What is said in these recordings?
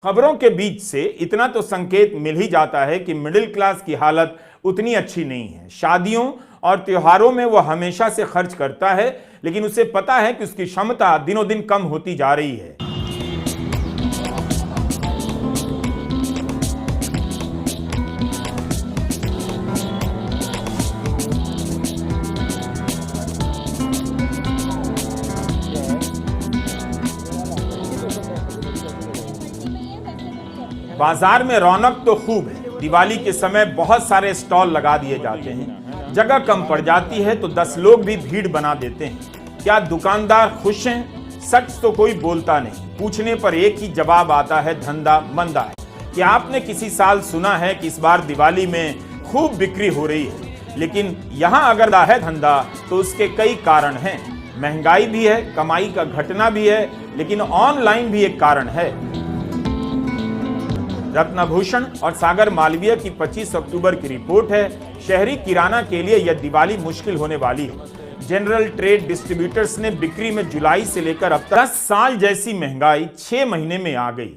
खबरों के बीच से इतना तो संकेत मिल ही जाता है कि मिडिल क्लास की हालत उतनी अच्छी नहीं है। शादियों और त्योहारों में वह हमेशा से खर्च करता है, लेकिन उसे पता है कि उसकी क्षमता दिनों दिन कम होती जा रही है। बाजार में रौनक तो खूब है। दिवाली के समय बहुत सारे स्टॉल लगा दिए जाते हैं। जगह कम पड़ जाती है तो 10 लोग भी भीड़ बना देते हैं। क्या दुकानदार खुश हैं? सच तो कोई बोलता नहीं। पूछने पर एक ही जवाब आता है, धंधा मंदा है। क्या आपने किसी साल सुना है कि इस बार दिवाली में खूब बिक्री हो रही है? लेकिन यहाँ अगर है धंधा तो उसके कई कारण हैं। महंगाई भी है, कमाई का घटना भी है, लेकिन ऑनलाइन भी एक कारण है। रत्नभूषण और सागर मालवीय की 25 अक्टूबर की रिपोर्ट है। शहरी किराना के लिए यह दिवाली मुश्किल होने वाली है। जनरल ट्रेड डिस्ट्रीब्यूटर्स ने बिक्री में जुलाई से लेकर अब तक 10 साल जैसी महंगाई 6 महीने में आ गई।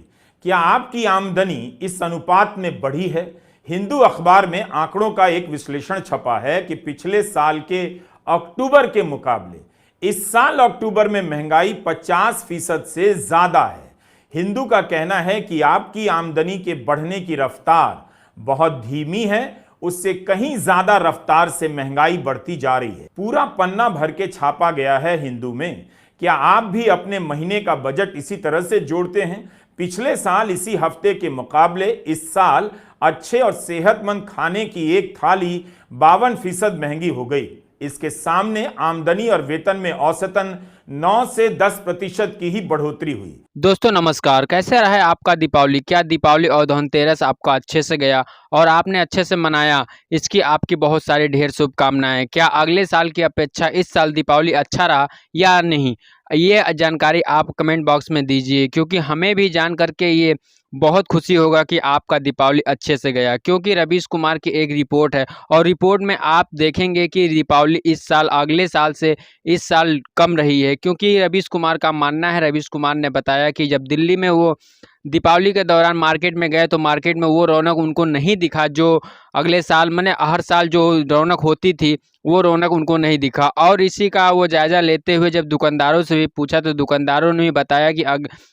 क्या आपकी आमदनी इस अनुपात में बढ़ी है? हिंदू अखबार में आंकड़ों का एक विश्लेषण छपा है कि पिछले साल के अक्टूबर के मुकाबले इस साल अक्टूबर में महंगाई 50% से ज्यादा है। हिंदू का कहना है कि आपकी आमदनी के बढ़ने की रफ्तार बहुत धीमी है, उससे कहीं ज्यादा रफ्तार से महंगाई बढ़ती जा रही है। पूरा पन्ना भर के छापा गया है हिंदू में। क्या आप भी अपने महीने का बजट इसी तरह से जोड़ते हैं? पिछले साल इसी हफ्ते के मुकाबले इस साल अच्छे और सेहतमंद खाने की एक थाली 52% महंगी हो गई। इसके सामने आमदनी और वेतन में औसतन 9 से 10% की ही बढ़ोतरी हुई। दोस्तों नमस्कार, कैसे रहा है आपका दीपावली? क्या दीपावली और धनतेरस आपका अच्छे से गया और आपने अच्छे से मनाया? इसकी आपकी बहुत सारी ढेर शुभकामनाएं। क्या अगले साल की अपेक्षा इस साल दीपावली अच्छा रहा या नहीं? ये जानकारी आप कमेंट बॉक्स में दीजिए, क्योंकि हमें भी जान करके ये बहुत खुशी होगा कि आपका दीपावली अच्छे से गया। क्योंकि रवीश कुमार की एक रिपोर्ट है और रिपोर्ट में आप देखेंगे कि दीपावली इस साल अगले साल से इस साल कम रही है। क्योंकि रवीश कुमार का मानना है, रवीश कुमार ने बताया कि जब दिल्ली में वो दीपावली के दौरान मार्केट में गए तो मार्केट में वो रौनक उनको नहीं दिखा जो अगले साल, माने हर साल जो रौनक होती थी वो रौनक उनको नहीं दिखा। और इसी का वो जायज़ा लेते हुए जब दुकानदारों से भी पूछा तो दुकानदारों ने भी बताया कि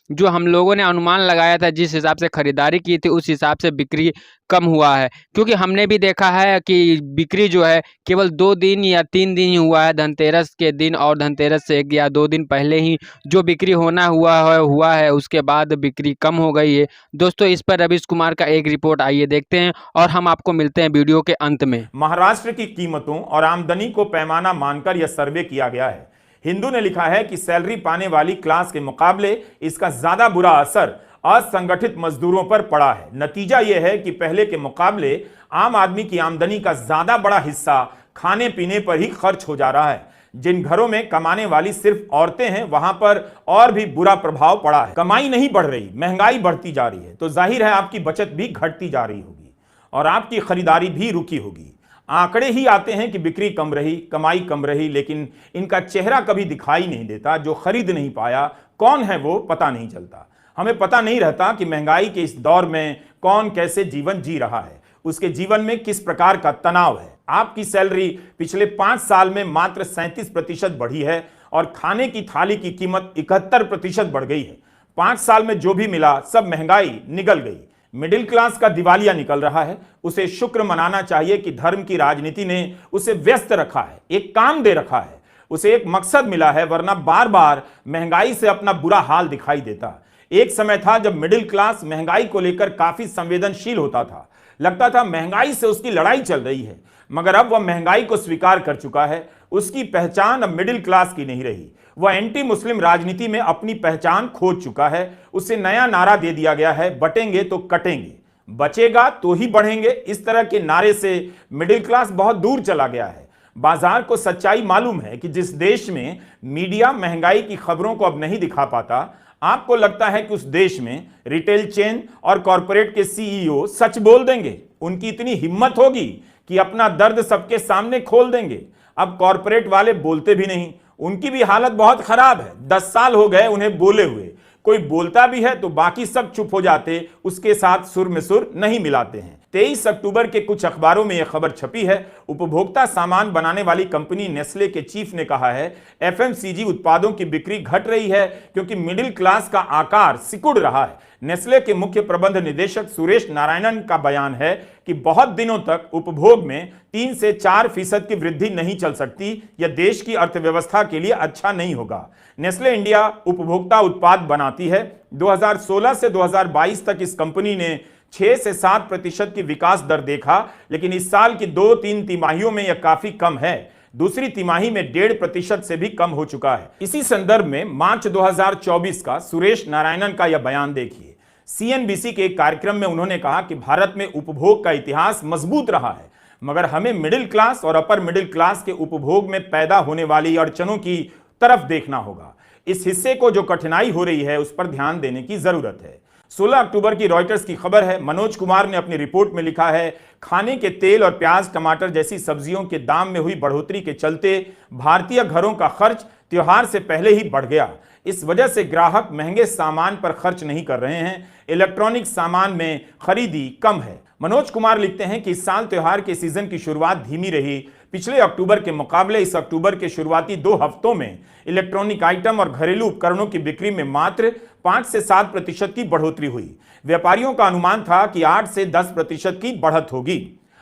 जो हम लोगों ने अनुमान लगाया था, जिस हिसाब से खरीदारी की थी, उस हिसाब से बिक्री कम हुआ है। क्योंकि हमने भी देखा है कि बिक्री जो है केवल 2 दिन या 3 दिन ही हुआ है, धनतेरस के दिन और धनतेरस से 1 या 2 दिन पहले ही जो बिक्री होना हुआ है, उसके बाद बिक्री कम हो गई है। दोस्तों इस पर रवीश कुमार का एक रिपोर्ट, आइए देखते हैं और हम आपको मिलते हैं वीडियो के अंत में। महाराष्ट्र की कीमतों और आमदनी को पैमाना मानकर यह सर्वे किया गया है। हिंदू ने लिखा है कि सैलरी पाने वाली क्लास के मुकाबले इसका ज्यादा बुरा असर असंगठित मजदूरों पर पड़ा है। नतीजा यह है कि पहले के मुकाबले आम आदमी की आमदनी का ज्यादा बड़ा हिस्सा खाने पीने पर ही खर्च हो जा रहा है। जिन घरों में कमाने वाली सिर्फ औरतें हैं, वहां पर और भी बुरा प्रभाव पड़ा है। कमाई नहीं बढ़ रही, महंगाई बढ़ती जा रही है, तो जाहिर है आपकी बचत भी घटती जा रही होगी और आपकी खरीदारी भी रुकी होगी। आंकड़े ही आते हैं कि बिक्री कम रही, कमाई कम रही, लेकिन इनका चेहरा कभी दिखाई नहीं देता। जो खरीद नहीं पाया कौन है वो पता नहीं चलता। हमें पता नहीं रहता कि महंगाई के इस दौर में कौन कैसे जीवन जी रहा है, उसके जीवन में किस प्रकार का तनाव है। आपकी सैलरी पिछले 5 साल में मात्र 37% बढ़ी है और खाने की थाली की कीमत 71% बढ़ गई है। 5 साल में जो भी मिला सब महंगाई निगल गई। मिडिल क्लास का दिवालिया निकल रहा है। उसे शुक्र मनाना चाहिए कि धर्म की राजनीति ने उसे व्यस्त रखा है, एक काम दे रखा है, उसे एक मकसद मिला है, वरना बार बार महंगाई से अपना बुरा हाल दिखाई देता। एक समय था जब मिडिल क्लास महंगाई को लेकर काफी संवेदनशील होता था। लगता था महंगाई से उसकी लड़ाई चल रही है, मगर अब वह महंगाई को स्वीकार कर चुका है। उसकी पहचान अब मिडिल क्लास की नहीं रही। वह एंटी मुस्लिम राजनीति में अपनी पहचान खो चुका है। उसे नया नारा दे दिया गया है, बटेंगे तो कटेंगे, बचेगा तो ही बढ़ेंगे। इस तरह के नारे से मिडिल क्लास बहुत दूर चला गया है। बाजार को सच्चाई मालूम है कि जिस देश में मीडिया महंगाई की खबरों को अब नहीं दिखा पाता, आपको लगता है कि उस देश में रिटेल चेन और कॉरपोरेट के सीईओ सच बोल देंगे? उनकी इतनी हिम्मत होगी कि अपना दर्द सबके सामने खोल देंगे? अब कॉरपोरेट वाले बोलते भी नहीं, उनकी भी हालत बहुत खराब है। 10 साल हो गए उन्हें बोले हुए, कोई बोलता भी है तो बाकी सब चुप हो जाते, उसके साथ सुर में सुर नहीं मिलाते हैं। 23 अक्टूबर के कुछ अखबारों में यह खबर छपी है। उपभोक्ता सामान बनाने वाली कंपनी नेस्ले के चीफ ने कहा है, एफएमसीजी उत्पादों की बिक्री घट रही है क्योंकि मिडिल क्लास का आकार सिकुड़ रहा है। नेस्ले के मुख्य प्रबंध निदेशक सुरेश नारायणन का बयान है कि बहुत दिनों तक उपभोग में 3 से 4% की वृद्धि नहीं चल सकती। यह देश की अर्थव्यवस्था के लिए अच्छा नहीं होगा। नेस्ले इंडिया उपभोक्ता उत्पाद बनाती है। 2016 से 2022 तक इस कंपनी ने 6 से 7% की विकास दर देखा, लेकिन इस साल की 2-3 तिमाहियों में यह काफी कम है। दूसरी तिमाही में 1.5% से भी कम हो चुका है। इसी संदर्भ में मार्च 2024 का सुरेश नारायणन का यह बयान देखिए। सीएनबीसी के एक कार्यक्रम में उन्होंने कहा कि भारत में उपभोग का इतिहास मजबूत रहा है, मगर हमें मिडिल क्लास और अपर मिडिल क्लास के उपभोग में पैदा होने वाली अड़चनों की तरफ देखना होगा। इस हिस्से को जो कठिनाई हो रही है उस पर ध्यान देने की जरूरत है। 16 अक्टूबर की रॉयटर्स की खबर है। मनोज कुमार ने अपनी रिपोर्ट में लिखा है, खाने के तेल और प्याज टमाटर जैसी सब्जियों के दाम में हुई बढ़ोतरी के चलते भारतीय घरों का खर्च त्योहार से पहले ही बढ़ गया। इस वजह से ग्राहक महंगे सामान पर खर्च नहीं कर रहे हैं। इलेक्ट्रॉनिक सामान में खरीदी कम है। मनोज कुमार लिखते हैं कि इस साल त्योहार के सीजन की शुरुआत धीमी रही। पिछले अक्टूबर के मुकाबले इस अक्टूबर के शुरुआती 2 हफ्तों में इलेक्ट्रॉनिक आइटम और घरेलू उपकरणों की बिक्री में मात्र 5 से 7% की बढ़ोतरी हुई। व्यापारियों का अनुमान था कि 8 से 10% की बढ़त होगी।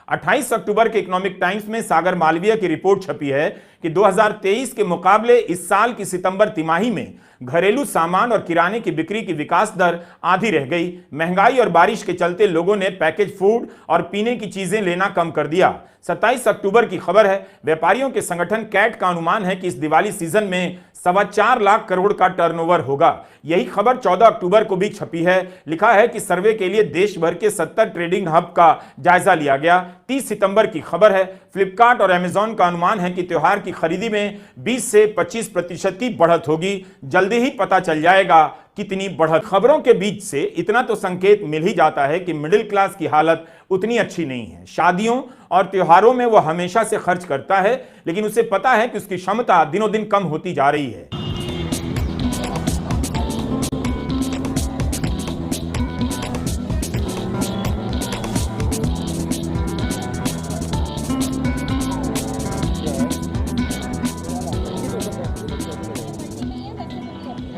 28 अक्टूबर के इकोनॉमिक टाइम्स में सागर मालवीय की रिपोर्ट छपी है कि 2023 के मुकाबले इस साल की सितंबर तिमाही में घरेलू सामान और किराने की बिक्री की विकास दर आधी रह गई। महंगाई और बारिश के चलते लोगों ने पैकेज फूड और पीने की चीजें लेना कम कर दिया। 27 अक्टूबर की खबर है। व्यापारियों के संगठन कैट का अनुमान है कि इस दिवाली सीजन में 4.25 लाख करोड़ का टर्नओवर होगा। यही खबर 14 अक्टूबर को भी छपी है। लिखा है कि सर्वे के लिए देश भर के 70 ट्रेडिंग हब का जायजा लिया गया। 30 सितंबर की खबर है। फ्लिपकार्ट और अमेजॉन का अनुमान है कि त्योहार की खरीदी में 20 से 25% की बढ़त होगी। जल्दी ही पता चल जाएगा कितनी बढ़त। खबरों के बीच से इतना तो संकेत मिल ही जाता है कि मिडिल क्लास की हालत उतनी अच्छी नहीं है। शादियों और त्योहारों में वह हमेशा से खर्च करता है, लेकिन उसे पता है कि उसकी क्षमता दिनों दिन कम होती जा रही है।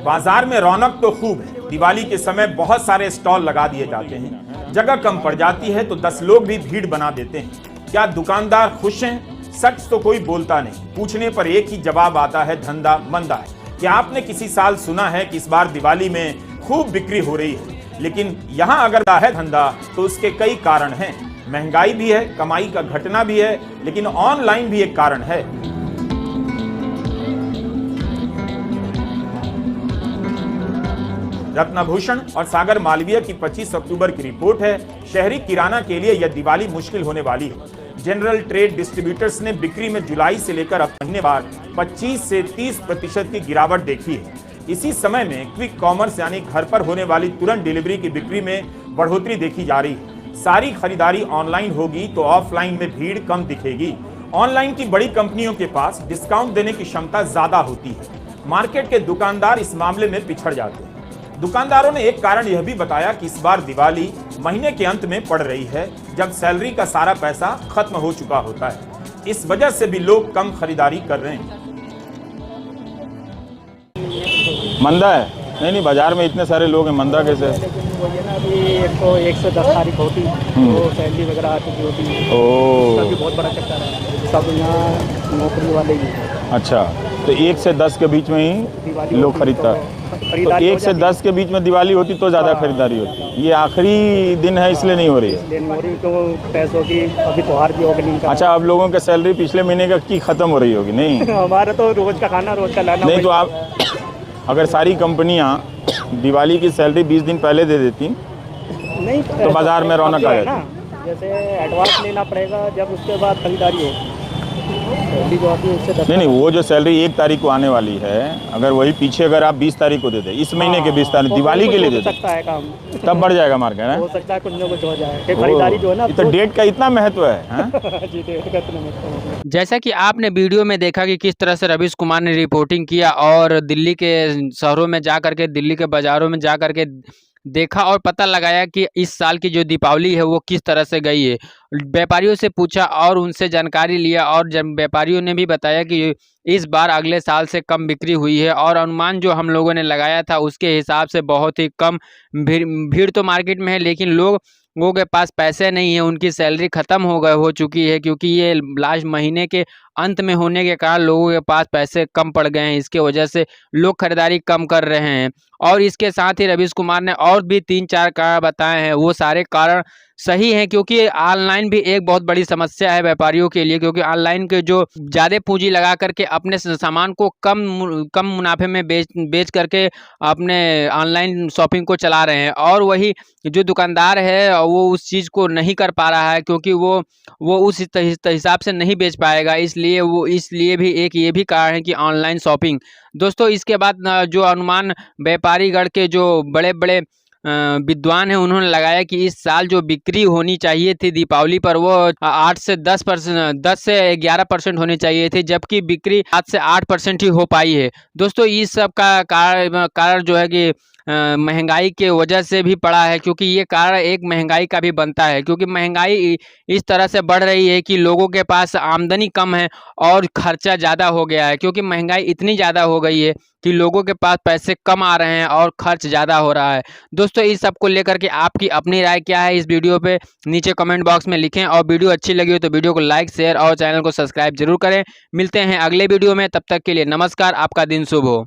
बाजार में रौनक तो खूब है। दिवाली के समय बहुत सारे स्टॉल लगा दिए जाते हैं। जगह कम पड़ जाती है तो 10 लोग भी भीड़ बना देते हैं। क्या दुकानदार खुश हैं? सच तो कोई बोलता नहीं। पूछने पर एक ही जवाब आता है, धंधा मंदा है। क्या आपने किसी साल सुना है कि इस बार दिवाली में खूब बिक्री हो रही है? लेकिन यहाँ अगर है धंधा तो उसके कई कारण हैं। महंगाई भी है, कमाई का घटना भी है, लेकिन ऑनलाइन भी एक कारण है। रत्नभूषण और सागर मालवीय की 25 अक्टूबर की रिपोर्ट है। शहरी किराना के लिए यह दिवाली मुश्किल होने वाली है। जनरल ट्रेड डिस्ट्रीब्यूटर्स ने बिक्री में जुलाई से लेकर अब महीने बाद 25 से 30% की गिरावट देखी है। इसी समय में क्विक कॉमर्स यानी घर पर होने वाली तुरंत डिलीवरी की बिक्री में बढ़ोतरी देखी जा रही है। सारी खरीदारी ऑनलाइन होगी तो ऑफलाइन में भीड़ कम दिखेगी। ऑनलाइन की बड़ी कंपनियों के पास डिस्काउंट देने की क्षमता ज्यादा होती है। मार्केट के दुकानदार इस मामले में पिछड़ जाते हैं। दुकानदारों ने एक कारण यह भी बताया कि इस बार दिवाली महीने के अंत में पड़ रही है, जब सैलरी का सारा पैसा खत्म हो चुका होता है। इस वजह से भी लोग कम खरीदारी कर रहे हैं। मंदा है? नहीं, बाजार में इतने सारे लोग हैं, मंदा कैसे है? लेकिन वो ये ना अभी एक तो 110 तारीख होती तो सैलरी वगैरह आती होती है। ओह, भी बहुत बड़ा चक्कर है। सब यहाँ नौकरी वाले ही हैं। अच्छा, तो 1 से 10 के बीच में ही लोग खरीदता है। तो 1 से 10 के बीच में दिवाली होती तो ज़्यादा खरीदारी होती। ये आखिरी दिन है इसलिए नहीं हो रही है। तो पैसों की अभी त्योहार भी होगा नहीं। अच्छा, अब लोगों की सैलरी पिछले महीने का की खत्म हो रही होगी? नहीं हमारा तो रोज का खाना रोज का लाना। नहीं तो आप अगर सारी कंपनियां दिवाली की सैलरी 20 दिन पहले दे देती नहीं तो बाजार में रौनक आ जाती। जैसे एडवांस लेना पड़ेगा, जब उसके बाद खरीदारी हो। सैलरी जो आती है उससे 10 नहीं, वो जो सैलरी 1 तारीख को आने वाली है, अगर वही पीछे अगर आप 20 तारीख को दे दें, इस महीने के 20 तारीख दिवाली के लिए दे हो दें, सकता है काम, तब बढ़ जाएगा मार्केट हो है। सकता है कुछ ना कुछ हो जाए कि खरीदारी जो है ना तो डेट का इतना महत्व है, हाँ? जी डेट का इतना मतलब जैसा कि आपने वीडियो में देखा कि किस तरह से रवीश कुमार ने रिपोर्टिंग किया और दिल्ली के शहरों में जा करके, दिल्ली के बाज़ारों में जा करके देखा और पता लगाया कि इस साल की जो दीपावली है वो किस तरह से गई है। व्यापारियों से पूछा और उनसे जानकारी लिया और जब व्यापारियों ने भी बताया कि इस बार अगले साल से कम बिक्री हुई है और अनुमान जो हम लोगों ने लगाया था उसके हिसाब से बहुत ही कम भीड़ तो मार्केट में है, लेकिन लोगों के पास पैसे नहीं है, उनकी सैलरी ख़त्म हो चुकी है क्योंकि ये लास्ट महीने के अंत में होने के कारण लोगों के पास पैसे कम पड़ गए हैं। इसके वजह से लोग खरीदारी कम कर रहे हैं और इसके साथ ही रवीश कुमार ने और भी 3-4 कारण बताए हैं। वो सारे कारण सही हैं क्योंकि ऑनलाइन भी एक बहुत बड़ी समस्या है व्यापारियों के लिए, क्योंकि ऑनलाइन के जो ज़्यादा पूंजी लगा करके अपने सामान को कम मुनाफे में बेच करके अपने ऑनलाइन शॉपिंग को चला रहे हैं और वही जो दुकानदार है वो उस चीज़ को नहीं कर पा रहा है क्योंकि वो उस हिसाब से नहीं बेच पाएगा, इसलिए भी एक ये भी कारण है कि ऑनलाइन शॉपिंग। दोस्तों इसके बाद जो अनुमान व्यापारीगण के जो बड़े-बड़े विद्वान हैं उन्होंने लगाया कि इस साल जो बिक्री होनी चाहिए थी दीपावली पर वो 8 से 10% 10 से 11% होनी चाहिए थी, जबकि बिक्री 7 से 8% ही हो पाई है। दोस्तों इस सब का कारण जो है कि महंगाई के वजह से भी पड़ा है, क्योंकि ये कारण एक महंगाई का भी बनता है क्योंकि महंगाई इस तरह से बढ़ रही है कि लोगों के पास आमदनी कम है और खर्चा ज़्यादा हो गया है, क्योंकि महंगाई इतनी ज़्यादा हो गई है कि लोगों के पास पैसे कम आ रहे हैं और खर्च ज़्यादा हो रहा है। दोस्तों इस सब को लेकर के आपकी अपनी राय क्या है इस वीडियो पे नीचे कमेंट बॉक्स में लिखें और वीडियो अच्छी लगी हो तो वीडियो को लाइक शेयर और चैनल को सब्सक्राइब जरूर करें। मिलते हैं अगले वीडियो में, तब तक के लिए नमस्कार, आपका दिन शुभ हो।